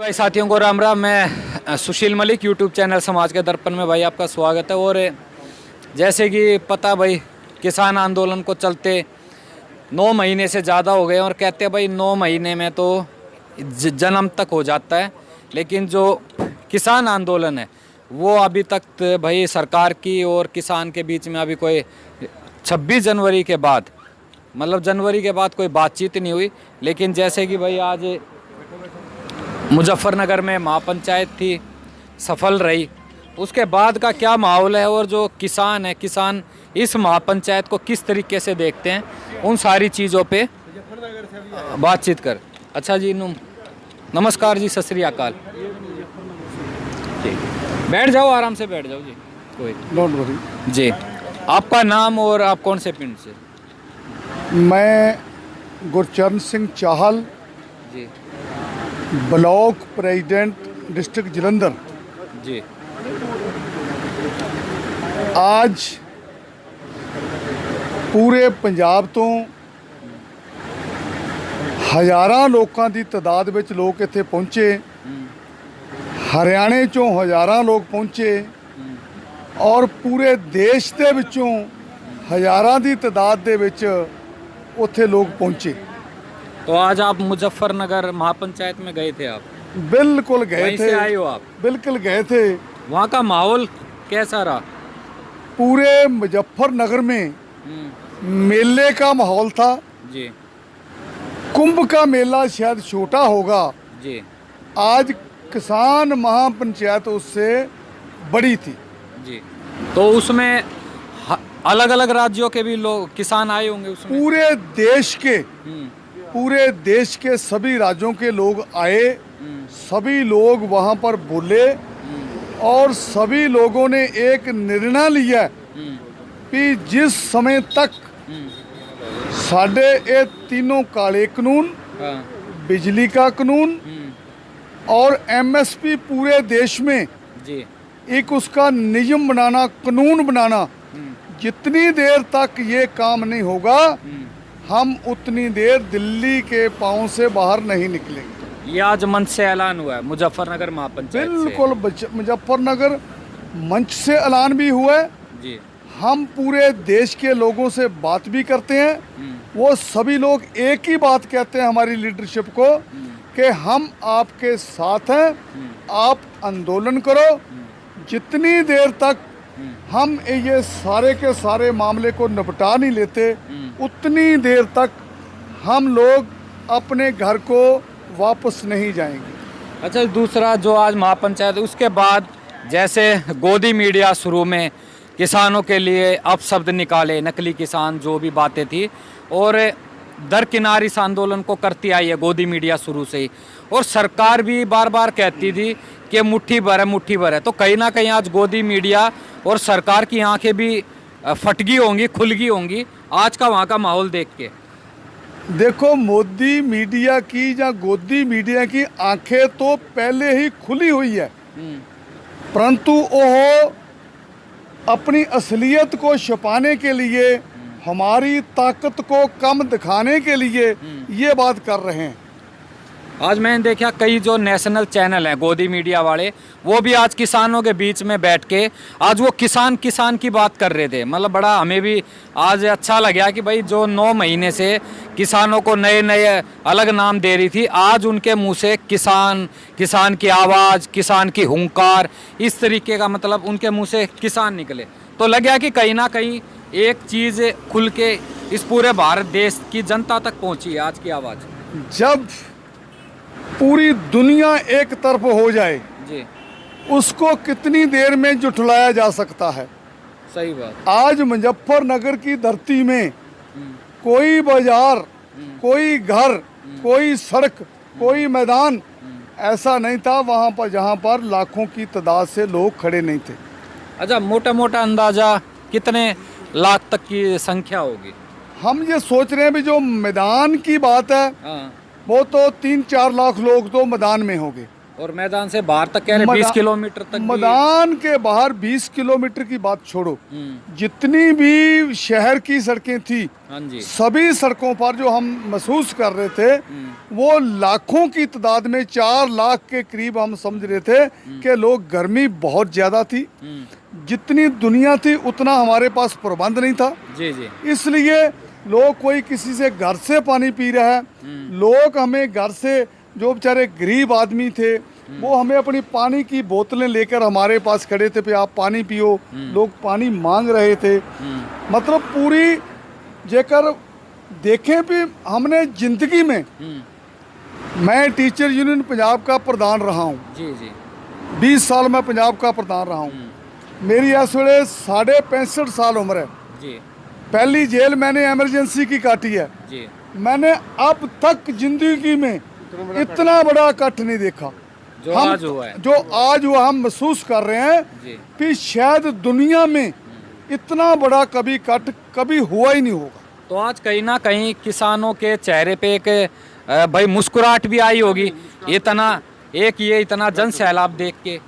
भाई साथियों को राम राम। मैं सुशील मलिक, यूट्यूब चैनल समाज के दर्पण में भाई आपका स्वागत है। और जैसे कि पता भाई, किसान आंदोलन को चलते 9 महीने से ज़्यादा हो गए और कहते हैं भाई 9 महीने में तो जन्म तक हो जाता है, लेकिन जो किसान आंदोलन है वो अभी तक भाई सरकार की और किसान के बीच में अभी कोई 26 जनवरी के बाद, मतलब जनवरी के बाद कोई बातचीत नहीं हुई। लेकिन जैसे कि भाई आज मुजफ्फरनगर में महापंचायत थी, सफल रही, उसके बाद का क्या माहौल है और जो किसान है, किसान इस महापंचायत को किस तरीके से देखते हैं, उन सारी चीज़ों पे बातचीत कर। अच्छा जी, नमस्कार जी, सत श्री अकाल जी। बैठ जाओ, आराम से बैठ जाओ जी, कोई डोंट वरी जी। आपका नाम और आप कौन से पिंड से? मैं गुरचरण सिंह चाहल, जी ब्लॉक प्रेसिडेंट, डिस्ट्रिक्ट जलंधर। जी। आज ਪੂਰੇ ਪੰਜਾਬ ਤੋਂ ਹਜ਼ਾਰਾਂ ਲੋਕਾਂ ਦੀ ਤਦਾਦ ਵਿੱਚ ਲੋਕ ਇੱਥੇ ਪਹੁੰਚੇ। ਹਰਿਆਣੇ ਚੋਂ ਹਜ਼ਾਰਾਂ ਲੋਕ ਪਹੁੰਚੇ ਔਰ ਪੂਰੇ ਦੇਸ਼ ਦੇ ਵਿੱਚੋਂ ਹਜ਼ਾਰਾਂ ਦੀ ਤਦਾਦ ਦੇ ਵਿੱਚ ਉੱਥੇ ਲੋਕ ਪਹੁੰਚੇ। तो आज आप मुजफ्फरनगर महापंचायत में गए थे? आप बिल्कुल गए वहीं थे, से आए हो आप? बिल्कुल गए थे। वहाँ का माहौल कैसा रहा? पूरे मुजफ्फरनगर में मेले का माहौल था। जी कुंभ का मेला शायद छोटा होगा, जी आज किसान महापंचायत उससे बड़ी थी। जी। तो उसमें अलग अलग राज्यों के भी लोग, किसान आए होंगे उसमें? पूरे देश के, पूरे देश के सभी राज्यों के लोग आए, सभी लोग वहाँ पर बोले और सभी लोगों ने एक निर्णय लिया कि जिस समय तक साढ़े ये तीनों काले कानून, हाँ। बिजली का कानून और एमएसपी पूरे देश में जी एक उसका नियम बनाना, कानून बनाना, जितनी देर तक ये काम नहीं होगा हम उतनी देर दिल्ली के पाँव से बाहर नहीं निकलेंगे। ये आज मंच से ऐलान हुआ है मुजफ्फरनगर महापंचायत से। बिल्कुल मुजफ्फरनगर मंच से ऐलान भी हुआ है। जी। हम पूरे देश के लोगों से बात भी करते हैं, वो सभी लोग एक ही बात कहते हैं हमारी लीडरशिप को कि हम आपके साथ हैं, आप आंदोलन करो। जितनी देर तक हम ये सारे के सारे मामले को निपटा नहीं लेते उतनी देर तक हम लोग अपने घर को वापस नहीं जाएंगे। अच्छा, दूसरा जो आज महापंचायत, उसके बाद जैसे गोदी मीडिया शुरू में किसानों के लिए अपशब्द निकाले, नकली किसान, जो भी बातें थी, और दरकिनार इस आंदोलन को करती आई है गोदी मीडिया शुरू से ही, और सरकार भी बार बार कहती थी कि मुट्ठी भर है, मुट्ठी भर है। तो कहीं ना कहीं आज गोदी मीडिया और सरकार की आंखें भी फटगी होंगी, खुलगी होंगी आज का वहाँ का माहौल देख के। देखो, मोदी मीडिया की या गोदी मीडिया की आंखें तो पहले ही खुली हुई है, परंतु वो अपनी असलियत को छुपाने के लिए, हमारी ताकत को कम दिखाने के लिए ये बात कर रहे हैं। आज मैंने देखा कई जो नेशनल चैनल हैं गोदी मीडिया वाले, वो भी आज किसानों के बीच में बैठ के आज वो किसान की बात कर रहे थे। मतलब बड़ा हमें भी आज अच्छा लगा कि भाई जो 9 महीने से किसानों को नए नए अलग नाम दे रही थी, आज उनके मुंह से किसान, किसान की आवाज़, किसान की हुंकार, इस तरीके का मतलब उनके मुंह से किसान निकले। तो लगा कि कहीं ना कहीं एक चीज़ खुल के इस पूरे भारत देश की जनता तक पहुँची है आज की आवाज़। जब पूरी दुनिया एक तरफ हो जाए जी, उसको कितनी देर में जुटलाया जा सकता है। सही बात। आज मुजफ्फरनगर की धरती में कोई बाजार, कोई घर, कोई सड़क, कोई मैदान ऐसा नहीं था वहाँ पर जहाँ पर लाखों की तादाद से लोग खड़े नहीं थे। अच्छा, मोटा मोटा अंदाजा कितने लाख तक की संख्या होगी? हम ये सोच रहे हैं भी जो मैदान की बात है हाँ। वो तो 3-4 लाख लोग तो मैदान में होंगे। और मैदान से बाहर तक कह रहे 20 किलोमीटर तक मैदान के बाहर 20 किलोमीटर की बात छोड़ो, जितनी भी शहर की सड़कें थी, हाँ जी, सभी सड़कों पर जो हम महसूस कर रहे थे वो लाखों की तादाद में, 4 लाख के करीब हम समझ रहे थे कि लोग, गर्मी बहुत ज़्यादा थी, जितनी दुनिया थी उतना हमारे पास प्रबंध नहीं था। जी जी, इसलिए लोग, कोई किसी से घर से पानी पी रहा है, लोग हमें घर से, जो बेचारे गरीब आदमी थे वो हमें अपनी पानी की बोतलें लेकर हमारे पास खड़े थे, पे आप पानी पियो, लोग पानी मांग रहे थे। मतलब पूरी जेकर देखें भी हमने ज़िंदगी में, मैं टीचर यूनियन पंजाब का प्रधान रहा हूँ, जी जी, 20 साल मैं पंजाब का प्रधान रहा हूँ, मेरी इस वेले 65.5 साल उम्र है जी, पहली जेल मैंने इमरजेंसी की काटी है, जी, मैंने अब तक जिंदगी में इतना बड़ा इकट्ठ नहीं देखा जो आज हुआ है, जो आज हुआ। हम महसूस कर रहे हैं जी, कि शायद दुनिया में इतना बड़ा कभी इकट्ठ कभी हुआ ही नहीं होगा। तो आज कहीं ना कहीं किसानों के चेहरे पे एक भाई मुस्कुराहट भी आई होगी, इतना जन सैलाब देख के,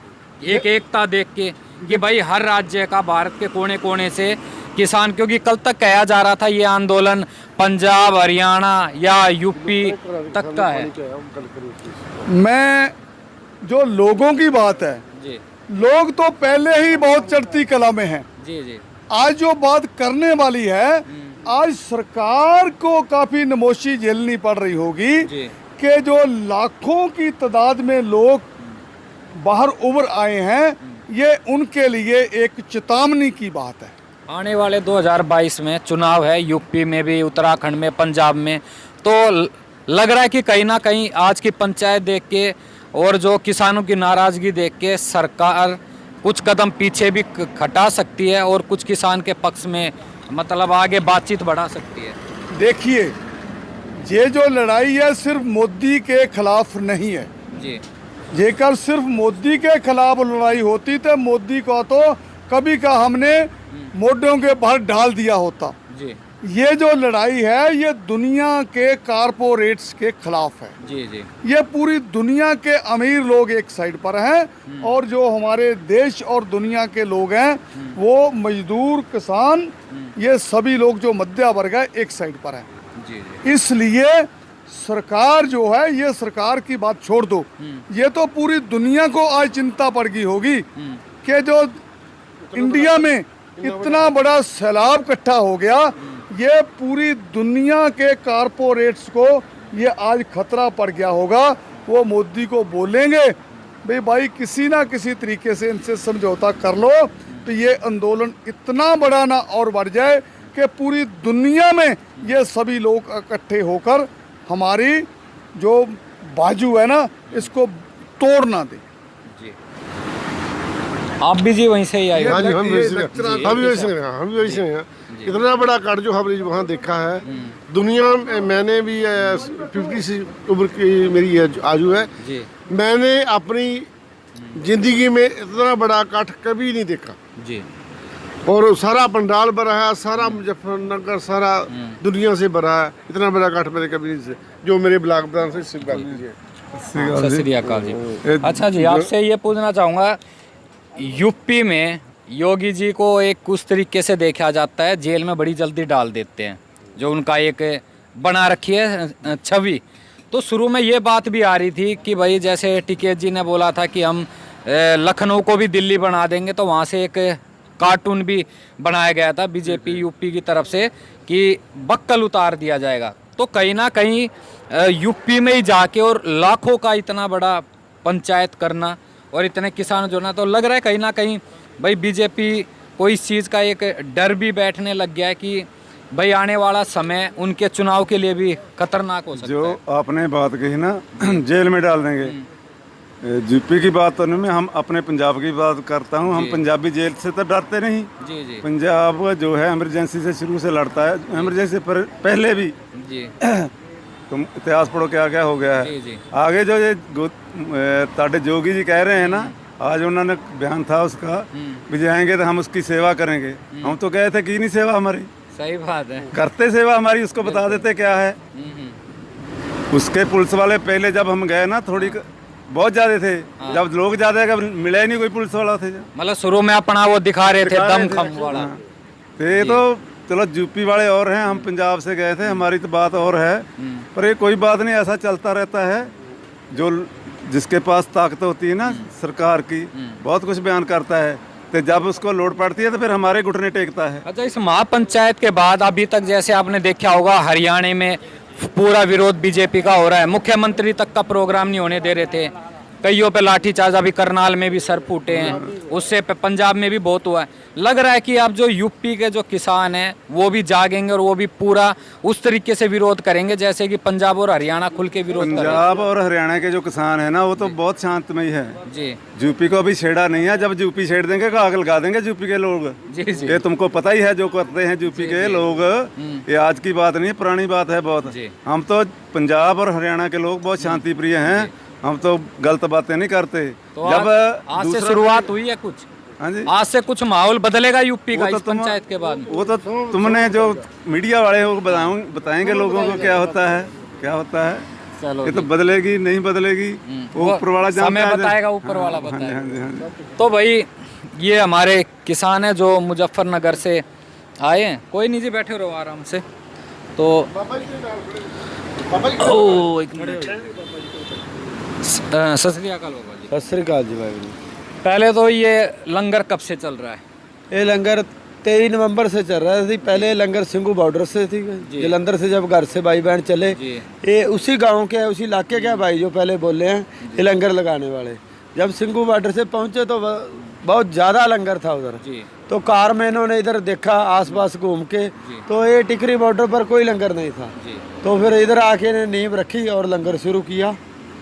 एक एकता देख के, कि भाई हर राज्य का, भारत के कोने कोने से किसान, क्योंकि कल तक कहा जा रहा था ये आंदोलन पंजाब, हरियाणा या यूपी तक का है। मैं, जो लोगों की बात है, जी लोग तो पहले ही बहुत चढ़ती कला में हैं। जी जी, आज जो बात करने वाली है, आज सरकार को काफी नमोशी झेलनी पड़ रही होगी जी, कि जो लाखों की तादाद में लोग बाहर उभर आए हैं, ये उनके लिए एक चेतावनी की बात है। आने वाले 2022 में चुनाव है, यूपी में भी, उत्तराखंड में, पंजाब में, तो लग रहा है कि कहीं ना कहीं आज की पंचायत देख के और जो किसानों की नाराज़गी देख के सरकार कुछ कदम पीछे भी खटा सकती है और कुछ किसान के पक्ष में, मतलब आगे बातचीत बढ़ा सकती है। देखिए, ये जो लड़ाई है सिर्फ मोदी के खिलाफ नहीं है जी, जेकर सिर्फ मोदी के खिलाफ लड़ाई होती तो मोदी को तो कभी का हमने मोढों के बाहर डाल दिया होता। जी ये जो लड़ाई है ये दुनिया के कारपोरेट्स के खिलाफ है। जी जी, ये पूरी दुनिया के अमीर लोग एक साइड पर हैं और जो हमारे देश और दुनिया के लोग हैं वो मजदूर, किसान, ये सभी लोग जो मध्य वर्ग है एक साइड पर हैं। जी जी, इसलिए सरकार जो है, ये सरकार की बात छोड़ दो, ये तो पूरी दुनिया को आज चिंता पड़ गई होगी कि जो इंडिया में इतना बड़ा सैलाब इकट्ठा हो गया, ये पूरी दुनिया के कारपोरेट्स को ये आज खतरा पड़ गया होगा। वो मोदी को बोलेंगे भाई किसी ना किसी तरीके से इनसे समझौता कर लो, तो ये आंदोलन इतना बड़ा ना और बढ़ जाए कि पूरी दुनिया में ये सभी लोग इकट्ठे होकर हमारी जो बाजू है ना, इसको तोड़ ना दे। जी, आप भी जी वहीं से ही आए? हाँ जी, हम भी वही जी। से हैं। इतना बड़ा काट जो हमने वहाँ देखा है दुनिया में, मैंने भी 50 से उम्र की मेरी आयु है जी, मैंने अपनी जिंदगी में इतना बड़ा काट कभी नहीं देखा। जी, और सारा पंडाल भरा है, सारा मुजफ्फरनगर सारा दुनिया से भरा है, इतना बड़ा काट मैंने कभी नहीं, जो मेरे ब्लॉक प्रधान से स्वीकार कीजिए। सत श्री अकाल जी। अच्छा जी, आपसे ये पूछना चाहूँगा, यूपी में योगी जी को एक उस तरीके से देखा जाता है, जेल में बड़ी जल्दी डाल देते हैं, जो उनका एक बना रखी है छवि। तो शुरू में ये बात भी आ रही थी कि भाई जैसे टिकैत जी ने बोला था कि हम लखनऊ को भी दिल्ली बना देंगे, तो वहाँ से एक कार्टून भी बनाया गया था बीजेपी यूपी की तरफ से कि बक्कल उतार दिया जाएगा। तो कहीं ना कहीं यूपी में ही जाके और लाखों का इतना बड़ा पंचायत करना और इतने किसान जोड़ना, तो लग रहा है कहीं ना कहीं भाई बीजेपी को इस चीज़ का एक डर भी बैठने लग गया है कि भाई आने वाला समय उनके चुनाव के लिए भी खतरनाक हो सकता है। जो आपने बात कही ना जेल में डाल देंगे, यूपी की बात तो नहीं, मैं हम अपने पंजाब की बात करता हूँ। हम पंजाबी जेल से तो डरते नहीं। जी जी, पंजाब जो है इमरजेंसी से शुरू से लड़ता है, इमरजेंसी पर पहले भी जी, तुम इतिहास पढ़ो क्या क्या हो गया जी है। जी, आगे जो ये ताड़े जोगी जी कह रहे हैं ना, आज उन्होंने बयान था उसका भी जाएंगे तो हम उसकी सेवा करेंगे। हम तो कहे थे कि नहीं सेवा हमारी, सही बात है। करते सेवा हमारी, उसको बता देते क्या है। उसके पुलिस वाले पहले जब हम गए ना, थोड़ी बहुत ज्यादा थे। जब लोग ज्यादा का मिला ही नहीं कोई पुलिस वाला थे। मतलब शुरू में अपना वो दिखा रहे थे दम खम वाला। हाँ। तो ये तो चलो यूपी वाले और हैं, हम पंजाब से गए थे, हमारी तो बात और है। पर ये कोई बात नहीं, ऐसा चलता रहता है। जो जिसके पास ताकत होती है ना सरकार की, बहुत कुछ बयान करता है, तो जब उसको लोड पड़ती है तो फिर हमारे घुटने टेकता है। अच्छा, इस महापंचायत के बाद अभी तक जैसे आपने देखा होगा हरियाणा में पूरा विरोध बीजेपी का हो रहा है, मुख्यमंत्री तक का प्रोग्राम नहीं होने दे रहे थे, कईयों पे लाठीचार्ज, अभी करनाल में भी सर फूटे हैं, उससे पंजाब में भी बहुत हुआ है। लग रहा है कि अब जो यूपी के जो किसान हैं वो भी जागेंगे और वो भी पूरा उस तरीके से विरोध करेंगे जैसे कि पंजाब और हरियाणा खुल के विरोध कर रहे हैं। पंजाब और हरियाणा के जो किसान है ना वो तो बहुत शांतमयी है जी। यूपी को अभी छेड़ा नहीं है। जब यूपी छेड़ देंगे तो आग लगा देंगे यूपी के लोग। जी जी। ये तुमको पता ही है जो करते हैं यूपी के लोग। ये आज की बात नहीं, पुरानी बात है बहुत। हम तो पंजाब और हरियाणा के लोग बहुत शांति प्रिय हैं, हम तो गलत बातें नहीं करते। तो जब आज से शुरुआत हुई है कुछ, हाँ जी, आज से कुछ माहौल बदलेगा यूपी का वो तो इस पंचायत के बाद? वो तो तुमने जो मीडिया वाले हो बताएंगे लोगों को क्या होता है, क्या होता है। चलो ये तो बदलेगी नहीं बदलेगी वो ऊपर वाला जानता समय है। बताएगा, ऊपर वाला हाँ जी, बताएगा। हाँ जी, हाँ जी। तो भाई ये हमारे किसान हैं जो मुजफ्फरनगर से आए हैं। कोई नहीं जी, बैठे रहो आराम से। तो ओ एक मिनट, सत श्री अकाल बाबा जी। सत श्री अकाल जी भाई। पहले तो ये लंगर कब से चल रहा है? ये लंगर 23 नवंबर से चल रहा थी। पहले लंगर सिंगू बॉर्डर से थी, जलंधर से जब घर से भाई बहन चले, ये उसी गांव के उसी इलाके के भाई जो पहले बोले हैं ये लंगर लगाने वाले। जब सिंगू बॉर्डर से पहुंचे तो बहुत ज़्यादा लंगर था उधर। तो कार में इन्होंने इधर देखा आसपास घूम के, तो ये टिकरी बॉर्डर पर कोई लंगर नहीं था। तो फिर इधर आके इन्हें नींव रखी और लंगर शुरू किया।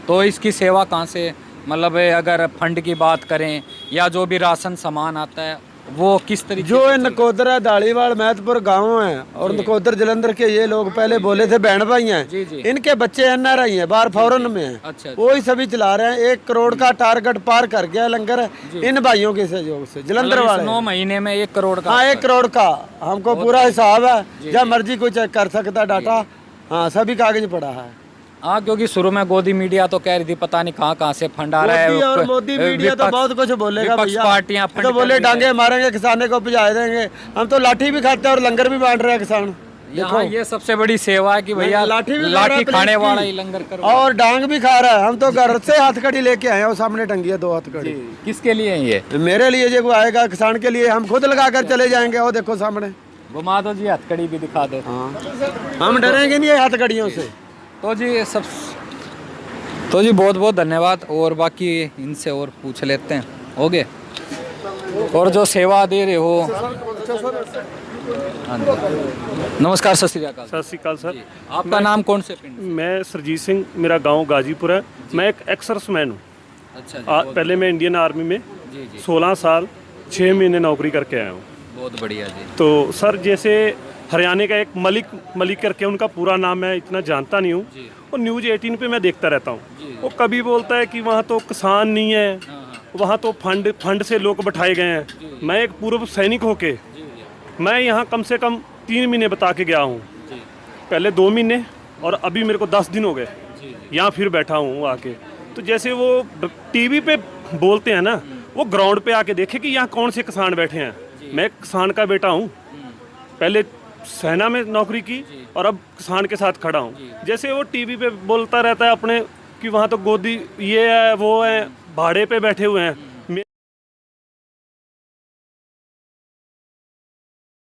तो इसकी सेवा कहाँ से, मतलब अगर फंड की बात करें या जो भी राशन सामान आता है वो किस तरीके जो ये नकोदरा दालीवाड़ महतपुर गांव है और नकोदर जलंधर के ये लोग पहले बोले थे बहन भाई हैं, इनके बच्चे NRI हैं, बाहर फॉरेन में हैं। अच्छा। वही सभी चला रहे हैं। 1 करोड़ का टारगेट पार कर गया लंगर इन भाइयों के सहयोग से, जलंधर वाले। 9 महीने में 1 करोड़ का? हाँ, 1 करोड़ का हमको पूरा हिसाब है, जब मर्जी कोई चेक कर सकता डाटा। हाँ, सभी कागज पड़ा है। हाँ, क्योंकि शुरू में गोदी मीडिया तो कह रही थी पता नहीं कहाँ से फंड आ रहा है। मोदी और मोदी मीडिया तो बहुत कुछ बोलेगा भैया। पार्टियां तो बोले डांगे मारेंगे, किसाने को पिजा देंगे। हम तो लाठी भी खाते हैं और लंगर भी बांट रहे हैं किसान। यहाँ ये सबसे बड़ी सेवा है कि भैया लाठी खाने वाला ही लंगर करो और डांग भी खा रहा है। हम तो घर से हथकड़ी लेके आए हैं, वो सामने टंगी है 2 हथकड़ी। किसके लिए है ये? मेरे लिए जो आएगा किसान के लिए, हम खुद लगा कर चले जाएंगे। वो देखो सामने, घुमा दो जी, हथकड़ी भी दिखा दो। हम डरेंगे नहीं हथकड़ियों से। तो जी सब, तो जी बहुत बहुत धन्यवाद। और बाकी इनसे और पूछ लेते हैं, हो गए? और जो सेवा दे रहे हो। हाँ जी, नमस्कार, सत श्री अकाल। सत श्री अकाल सर। आपका नाम कौन से पिंड? मैं सरजीत सिंह, मेरा गांव गाजीपुर है। मैं एक एक्सर्समैन हूँ। अच्छा जी, पहले मैं इंडियन आर्मी में 16 साल 6 महीने नौकरी करके आया हूँ। बहुत बढ़िया जी। तो सर जैसे हरियाणा का एक मलिक करके उनका पूरा नाम मैं इतना जानता नहीं हूँ, और न्यूज़ 18 पे मैं देखता रहता हूँ। वो कभी बोलता है कि वहाँ तो किसान नहीं है, वहाँ तो फंड से लोग बैठाए गए हैं। मैं एक पूर्व सैनिक होके मैं यहाँ कम से कम 3 महीने बता के गया हूँ, पहले 2 महीने और अभी मेरे को 10 दिन हो गए यहाँ फिर बैठा हूँ आके। तो जैसे वो टीवी पे बोलते हैं ना, वो ग्राउंड पे आके देखे कि यहाँ कौन से किसान बैठे हैं। मैं किसान का बेटा हूँ, पहले सेना में नौकरी की और अब किसान के साथ खड़ा हूँ। जैसे वो टीवी पे बोलता रहता है अपने कि वहाँ तो गोदी ये है वो है, भाड़े पे बैठे हुए हैं,